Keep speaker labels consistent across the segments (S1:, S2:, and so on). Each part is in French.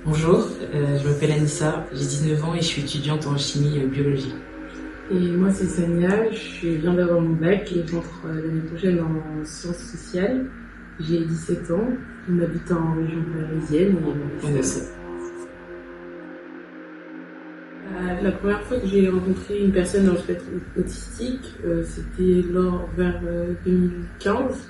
S1: Bonjour, je m'appelle Anissa, j'ai 19 ans et je suis étudiante en chimie biologie.
S2: Et moi, c'est Sania, je viens d'avoir mon bac et j'entre l'année prochaine en sciences sociales. J'ai 17 ans, on habite en région parisienne. La première fois que j'ai rencontré une personne dans le spectre autistique, c'était vers 2015.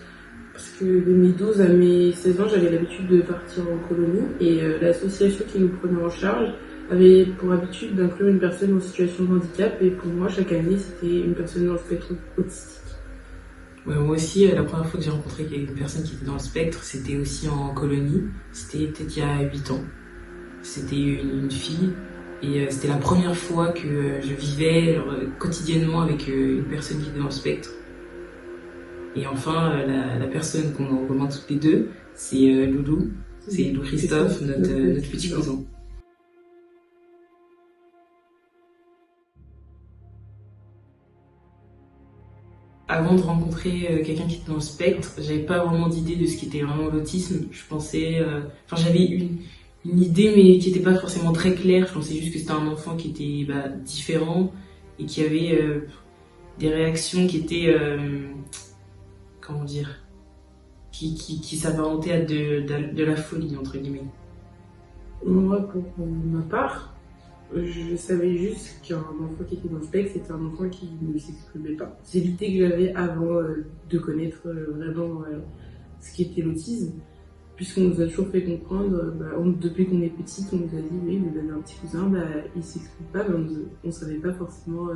S2: Parce que de mes 12 à mes 16 ans, j'avais l'habitude de partir en colonie et l'association qui nous prenait en charge avait pour habitude d'inclure une personne en situation de handicap et pour moi, chaque année, c'était une personne dans le spectre autistique.
S1: Ouais, moi aussi, la première fois que j'ai rencontré une personne qui était dans le spectre, c'était aussi en colonie. C'était peut-être il y a 8 ans. C'était une fille et c'était la première fois que je vivais quotidiennement avec une personne qui était dans le spectre. Et enfin, la personne qu'on en commun toutes les deux, c'est Loulou. C'est Lou Christophe, notre petit cousin. Avant de rencontrer quelqu'un qui était dans le spectre, j'avais pas vraiment d'idée de ce qu'était vraiment l'autisme. Je pensais, j'avais une idée mais qui n'était pas forcément très claire. Je pensais juste que c'était un enfant qui était différent et qui avait des réactions qui étaient, comment dire, qui s'apparentaient à de la folie entre guillemets.
S2: Moi, pour ma part, je savais juste qu'un enfant qui était dans le spectre, c'était un enfant qui ne s'exprimait pas. C'est l'idée que j'avais avant de connaître vraiment ce qu'était l'autisme, puisqu'on nous a toujours fait comprendre, depuis qu'on est petite, on nous a dit oui, vous avez un petit cousin, il s'exprime pas, mais on ne savait pas forcément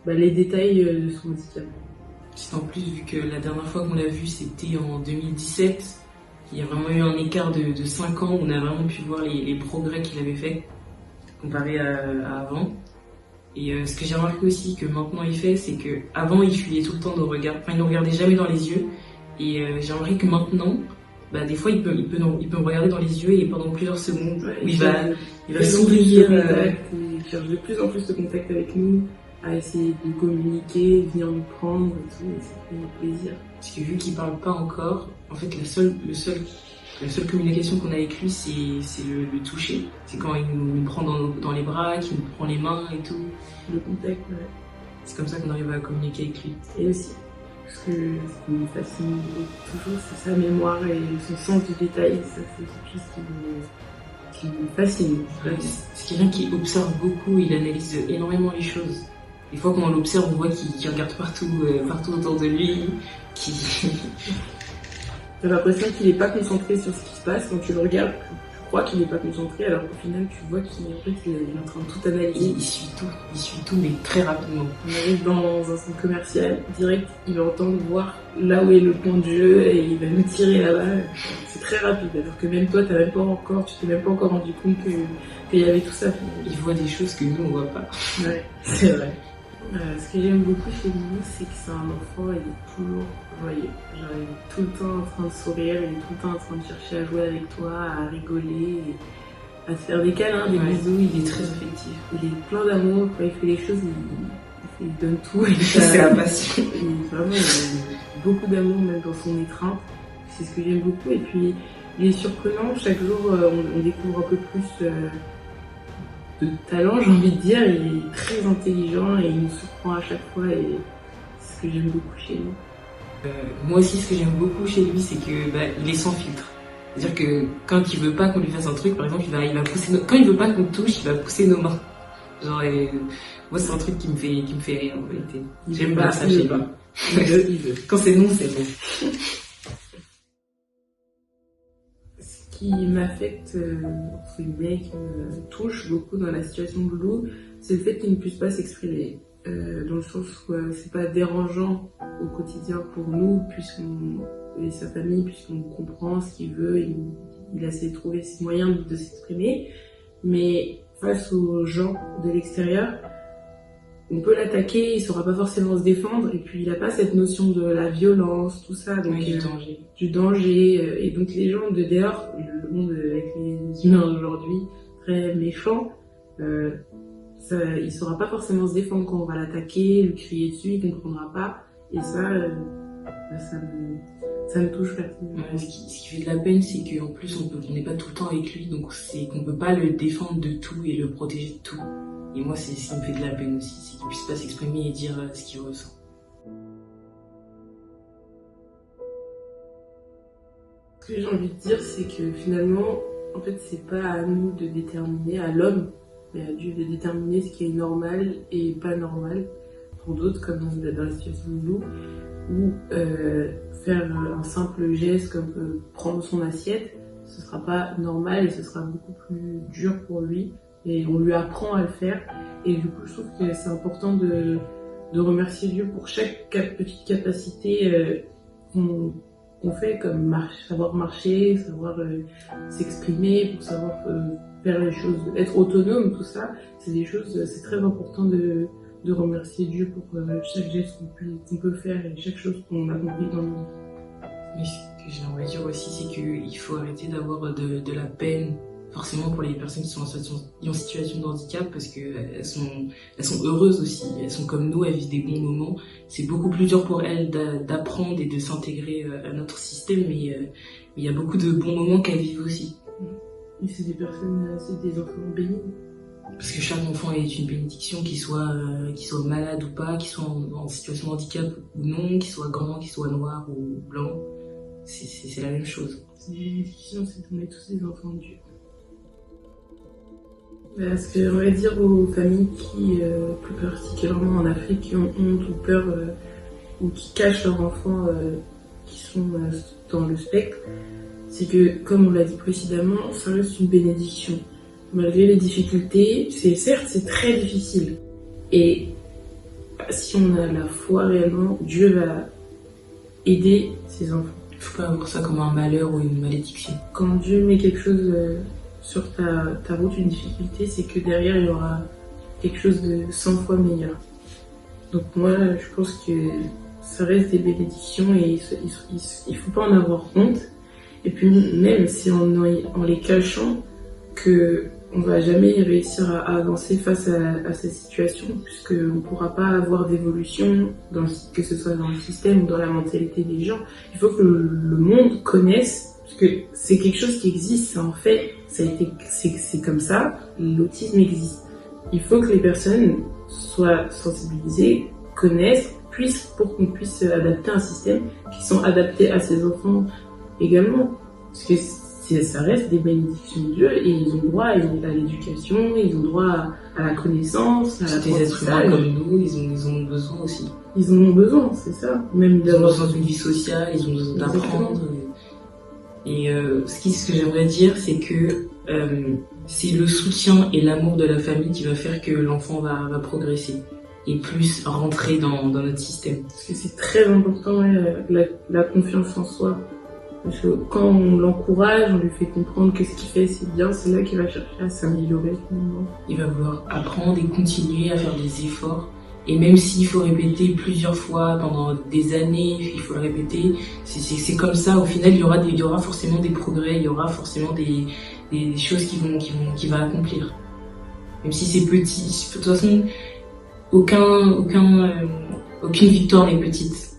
S2: les détails de son handicap.
S1: C'est en plus, vu que la dernière fois qu'on l'a vu, c'était en 2017, il y a vraiment eu un écart de 5 ans où on a vraiment pu voir les progrès qu'il avait fait comparé à avant. Et ce que j'ai remarqué aussi que maintenant il fait, c'est que avant il fuyait tout le temps nos regards, enfin il ne regardait jamais dans les yeux. Et j'ai remarqué que maintenant, des fois il peut me regarder dans les yeux et pendant plusieurs secondes,
S2: ouais,
S1: il va sourire.
S2: Il cherche de plus en plus de contact avec nous, à essayer de communiquer, venir nous prendre et tout, et ça fait plaisir.
S1: Parce que vu qu'il parle pas encore, en fait la seule communication qu'on a avec lui, c'est le toucher. C'est quand il nous prend dans les bras, qu'il nous prend les mains et tout.
S2: Le contact, ouais.
S1: C'est comme ça qu'on arrive à communiquer avec lui.
S2: Et aussi, parce que ce qui me fascine toujours, c'est sa mémoire et son sens du détail. Ça, c'est quelque chose qui me fascine.
S1: Ouais, c'est quelqu'un qui observe beaucoup, il analyse énormément les choses. Des fois, quand on l'observe, on voit qu'il regarde partout autour de lui,
S2: T'as l'impression qu'il n'est pas concentré sur ce qui se passe. Quand tu le regardes, tu crois qu'il n'est pas concentré, alors qu'au final, tu vois qu'il est en train de tout analyser.
S1: Il suit tout, mais très rapidement.
S2: On arrive dans un centre commercial, direct, il va entendre voir là où est le point de jeu et il va nous tirer là-bas. C'est très rapide, alors que même toi, tu t'es même pas encore rendu compte qu'il y avait tout ça.
S1: Il voit des choses que nous, on voit pas.
S2: Ouais, c'est vrai. Ce que j'aime beaucoup chez lui, c'est que c'est un enfant, il est toujours joyeux. Genre, il est tout le temps en train de sourire, il est tout le temps en train de chercher à jouer avec toi, à rigoler, à se faire des câlins, des bisous.
S1: Il est très affectif.
S2: Il est plein d'amour, quand il fait les choses, il donne tout.
S1: C'est la passion.
S2: Vraiment, il a beaucoup d'amour, même dans son étreinte. C'est ce que j'aime beaucoup. Et puis, il est surprenant. Chaque jour, on découvre un peu plus de talent, j'ai envie de dire. Il est très intelligent et il nous surprend à chaque fois. Et c'est ce que j'aime beaucoup chez lui.
S1: Moi aussi, ce que j'aime beaucoup chez lui, c'est que il est sans filtre. C'est-à-dire que quand il veut pas qu'on lui fasse un truc, par exemple, il va pousser quand il veut pas qu'on touche, il va pousser nos mains. Genre, moi, c'est un truc qui me fait rire, en vérité. J'aime pas ça chez lui.
S2: Il veut.
S1: Quand c'est non, c'est bon.
S2: Ce qui m'affecte, entre guillemets, qui me touche beaucoup dans la situation de Loulou, c'est le fait qu'il ne puisse pas s'exprimer. Dans le sens où c'est pas dérangeant au quotidien pour nous, et sa famille, puisqu'on comprend ce qu'il veut, il essaie de trouver ses moyens de s'exprimer, mais face aux gens de l'extérieur, on peut l'attaquer, il saura pas forcément se défendre, et puis il a pas cette notion de la violence, tout ça, donc du danger, et donc les gens de dehors, le monde avec les humains d'aujourd'hui, très méchants, il saura pas forcément se défendre quand on va l'attaquer, lui crier dessus, il comprendra pas, et ça ça me touche personnellement.
S1: Ouais, ce qui fait de la peine, c'est qu'en plus on n'est pas tout le temps avec lui, donc c'est qu'on peut pas le défendre de tout et le protéger de tout. Et moi, c'est ce qui me fait de la peine aussi, c'est qu'il puisse pas s'exprimer et dire ce qu'il ressent.
S2: Ce que j'ai envie de dire, c'est que finalement, en fait, c'est pas à nous de déterminer, à l'homme, mais à Dieu de déterminer ce qui est normal et pas normal pour d'autres, comme dans la situation de Lou, ou faire un simple geste comme prendre son assiette, ce sera pas normal et ce sera beaucoup plus dur pour lui, et on lui apprend à le faire. Et du coup, je trouve que c'est important de remercier Dieu pour chaque petite capacité qu'on fait, comme savoir marcher, savoir s'exprimer, pour savoir faire les choses, être autonome, tout ça, c'est des choses, c'est très important de remercier Dieu pour chaque geste qu'on peut faire et chaque chose qu'on accomplit dans nos vies.
S1: Mais ce que j'aimerais dire aussi, c'est qu'il faut arrêter d'avoir de la peine, forcément pour les personnes qui sont en situation de handicap, parce qu'elles sont heureuses aussi, elles sont comme nous, elles vivent des bons moments. C'est beaucoup plus dur pour elles d'apprendre et de s'intégrer à notre système, mais il y a beaucoup de bons moments qu'elles vivent aussi.
S2: Et c'est des personnes, c'est des enfants bénis.
S1: Parce que chaque enfant est une bénédiction, qu'il soit malade ou pas, qu'il soit en situation de handicap ou non, qu'il soit grand, qu'il soit noir ou blanc, c'est la même chose.
S2: C'est une bénédiction, c'est qu'on est tous des enfants de Dieu. Ce que j'aimerais dire aux familles qui, plus particulièrement en Afrique, qui ont honte ou peur ou qui cachent leurs enfants qui sont dans le spectre, c'est que, comme on l'a dit précédemment, ça reste une bénédiction. Malgré les difficultés, c'est très difficile. Et si on a la foi réellement, Dieu va aider ses enfants.
S1: Il ne faut pas voir ça comme un malheur ou une malédiction.
S2: Quand Dieu met quelque chose sur ta route, une difficulté, c'est que derrière, il y aura quelque chose de 100 fois meilleur. Donc moi, je pense que ça reste des bénédictions et il faut pas en avoir honte. Et puis même si en les cachant, qu'on ne va jamais réussir à avancer face à cette situation, puisqu'on ne pourra pas avoir d'évolution, que ce soit dans le système ou dans la mentalité des gens. Il faut que le monde connaisse, parce que c'est quelque chose qui existe, en fait, c'est comme ça, l'autisme existe. Il faut que les personnes soient sensibilisées, connaissent, pour qu'on puisse adapter un système qui sont adaptés à ces enfants également. Parce que ça reste des bénédictions de Dieu et ils ont droit à l'éducation, ils ont droit à la connaissance, à
S1: l'apprentissage. C'est des êtres humains comme nous, ils ont besoin aussi.
S2: Ils en ont besoin, c'est ça. Même
S1: ils ont besoin d'une vie sociale, ils ont besoin d'apprendre. Et ce que j'aimerais dire, c'est que c'est le soutien et l'amour de la famille qui va faire que l'enfant va progresser et plus rentrer dans notre système.
S2: Parce que c'est très important, la confiance en soi. Parce que quand on l'encourage, on lui fait comprendre que ce qu'il fait c'est bien, c'est là qu'il va chercher à s'améliorer finalement.
S1: Il va vouloir apprendre et continuer à faire des efforts. Et même s'il faut répéter plusieurs fois pendant des années, il faut le répéter, c'est comme ça. Au final, il y aura forcément des progrès, il y aura forcément des choses qu'il va accomplir. Même si c'est petit. De toute façon, aucune victoire n'est petite.